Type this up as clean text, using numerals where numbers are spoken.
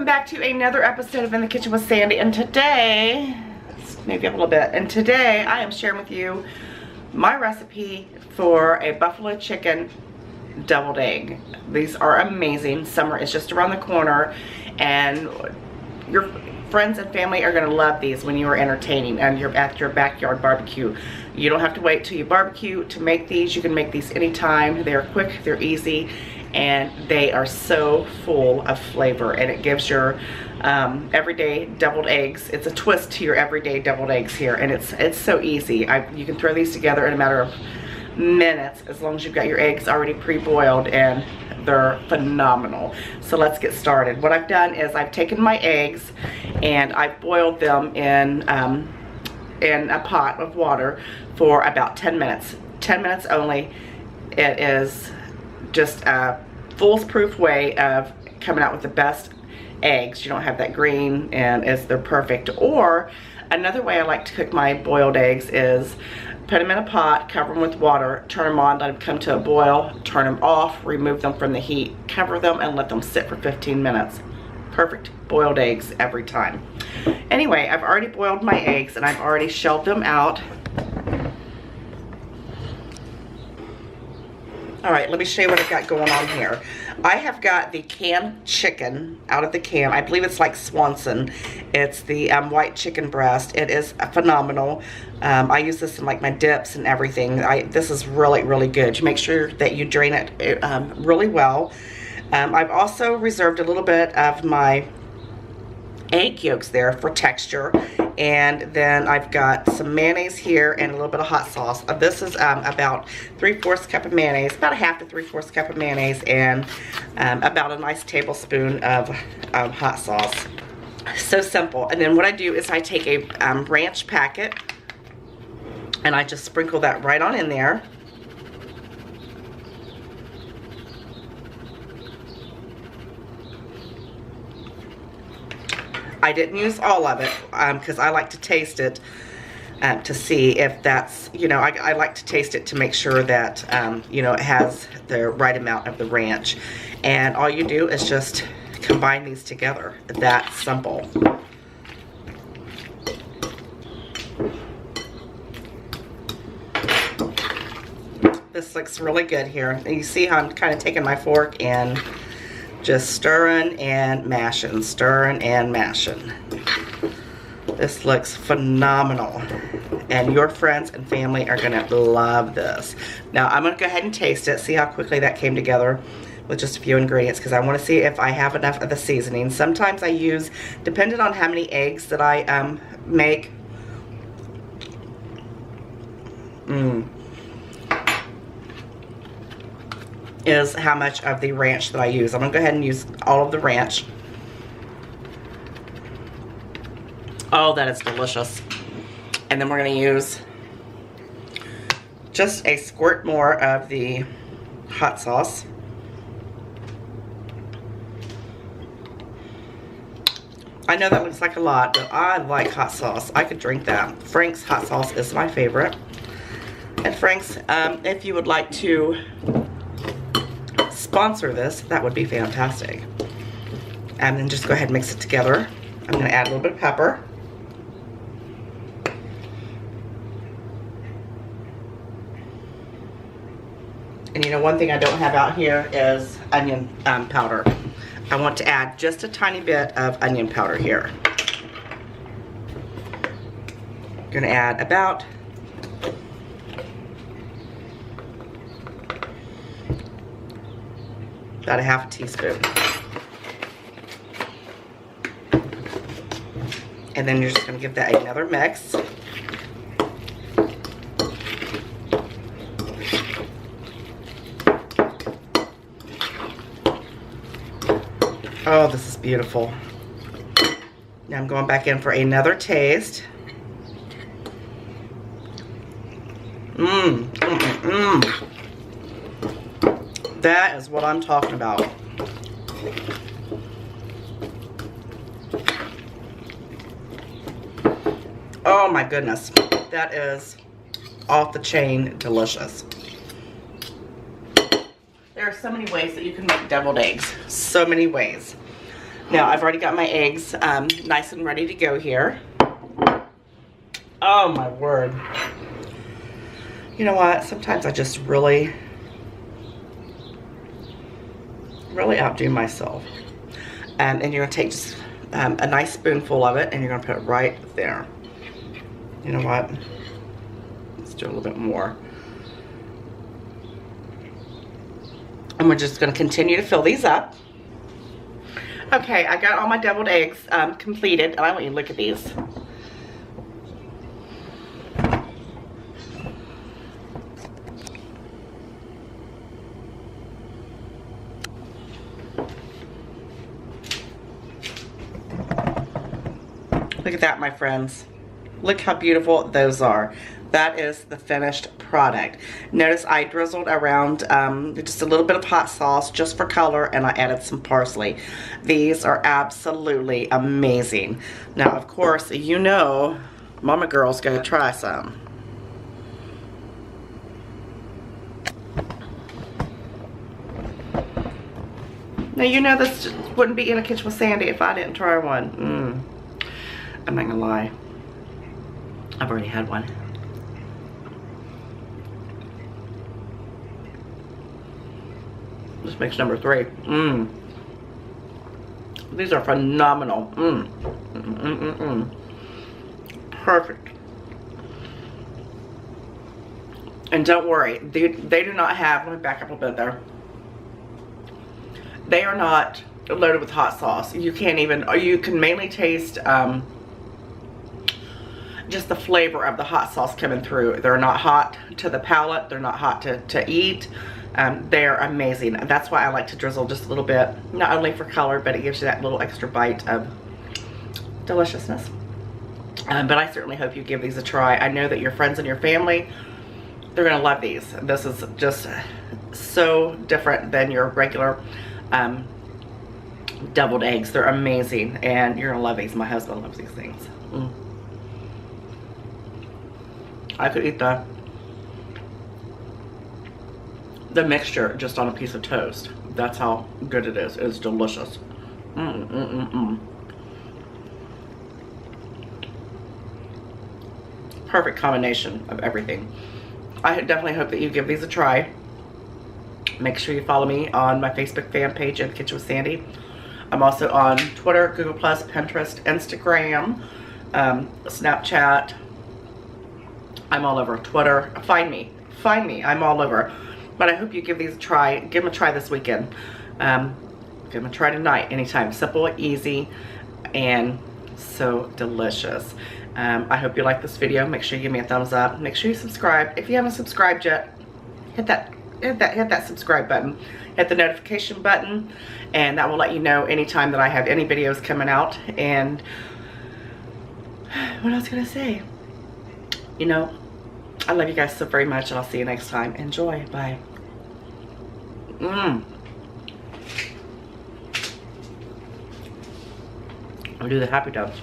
welcome back to another episode of In the Kitchen with Sandy. And today, maybe a little bit, and today I am sharing with you my recipe for a buffalo chicken deviled egg. These are amazing. Summer is just around the corner, and your friends and family are going to love these when you are entertaining and you're at your backyard barbecue. You don't have to wait till you barbecue to make these. You can make these anytime. They're quick, they're easy, and they are so full of flavor, and it gives your everyday deviled eggs. It's a twist to your everyday deviled eggs here, and it's so easy. You can throw these together in a matter of minutes as long as you've got your eggs already pre-boiled, and they're phenomenal. So let's get started. What I've done is I've taken my eggs and I've boiled them in a pot of water for about 10 minutes. 10 minutes only. It is just a foolproof way of coming out with the best eggs. You don't have that green, and they're perfect. Or another way I like to cook my boiled eggs is put them in a pot, cover them with water, turn them on, let them come to a boil, turn them off, remove them from the heat, cover them, and let them sit for 15 minutes. Perfect boiled eggs every time. Anyway, I've already boiled my eggs and I've already shelled them out. Alright, let me show you what I've got going on here. I have got the canned chicken out of the can. I believe it's like Swanson. It's the white chicken breast. It is phenomenal. I use this in like my dips and everything. This is really, really good. You make sure that you drain it really well. I've also reserved a little bit of my egg yolks there for texture, and then I've got some mayonnaise here and a little bit of hot sauce. This is about 3/4 cup of mayonnaise, about a half to 3/4 cup of mayonnaise, and about a nice tablespoon of hot sauce. So simple. And then what I do is I take a ranch packet and I just sprinkle that right on in there. I didn't use all of it because I like to taste it to see if that's, you know, I like to taste it to make sure that, you know, it has the right amount of the ranch. And all you do is just combine these together. That simple. This looks really good here. And you see how I'm kind of taking my fork and just stirring and mashing, stirring and mashing. This looks phenomenal, and your friends and family are gonna love this. Now I'm gonna go ahead and taste it, see how quickly that came together with just a few ingredients, because I want to see if I have enough of the seasoning. Sometimes I use, depending on how many eggs that I make. Is how much of the ranch that I use. I'm gonna go ahead and use all of the ranch. Oh, that is delicious. And then we're gonna use just a squirt more of the hot sauce. I know that looks like a lot, but I like hot sauce. I could drink that. Frank's hot sauce is my favorite. And Frank's, if you would like to sponsor this, that would be fantastic. And then just go ahead and mix it together. I'm going to add a little bit of pepper. And you know, one thing I don't have out here is onion powder. I want to add just a tiny bit of onion powder here. I'm going to add about a half a teaspoon. And then you're just going to give that another mix. Oh, this is beautiful. Now I'm going back in for another taste. That is what I'm talking about. Oh my goodness. That is off the chain delicious. There are so many ways that you can make deviled eggs. So many ways. Now, I've already got my eggs nice and ready to go here. Oh, my word. You know what? Sometimes I just really outdo myself. And you're going to take just a nice spoonful of it, and you're going to put it right there. You know what? Let's do a little bit more. And we're just going to continue to fill these up. Okay, I got all my deviled eggs completed, and I want you to look at these. Look at that, my friends. Look how beautiful those are. That is the finished product. Notice I drizzled around just a little bit of hot sauce just for color, and I added some parsley. These are absolutely amazing. Now, of course, you know, Mama Girl's gonna try some. Now, you know this wouldn't be in a kitchen with Sandy if I didn't try one. I'm not gonna lie. I've already had one. This makes number 3. These are phenomenal. Perfect. And don't worry, they do not have, let me back up a little bit there. They are not loaded with hot sauce. You can't even, or you can mainly taste just the flavor of the hot sauce coming through. They're not hot to the palate. They're not hot to eat. They're amazing. That's why I like to drizzle just a little bit, not only for color, but it gives you that little extra bite of deliciousness. But I certainly hope you give these a try. I know that your friends and your family, they're gonna love these. This is just so different than your regular deviled eggs. They're amazing, and you're gonna love these. My husband loves these things. I could eat the mixture just on a piece of toast. That's how good it is. It's delicious. Perfect combination of everything. I definitely hope that you give these a try. Make sure you follow me on my Facebook fan page, In the Kitchen with Sandy. I'm also on Twitter, Google+, Pinterest, Instagram, Snapchat. I'm all over Twitter. Find me. I'm all over. But I hope you give these a try. Give them a try this weekend. Give them a try tonight, anytime. Simple, easy, and so delicious. I hope you like this video. Make sure you give me a thumbs up. Make sure you subscribe. If you haven't subscribed yet, hit that subscribe button. Hit the notification button, and that will let you know anytime that I have any videos coming out. And what I was gonna say, you know, I love you guys so very much, and I'll see you next time. Enjoy. Bye. I'll do the happy dance.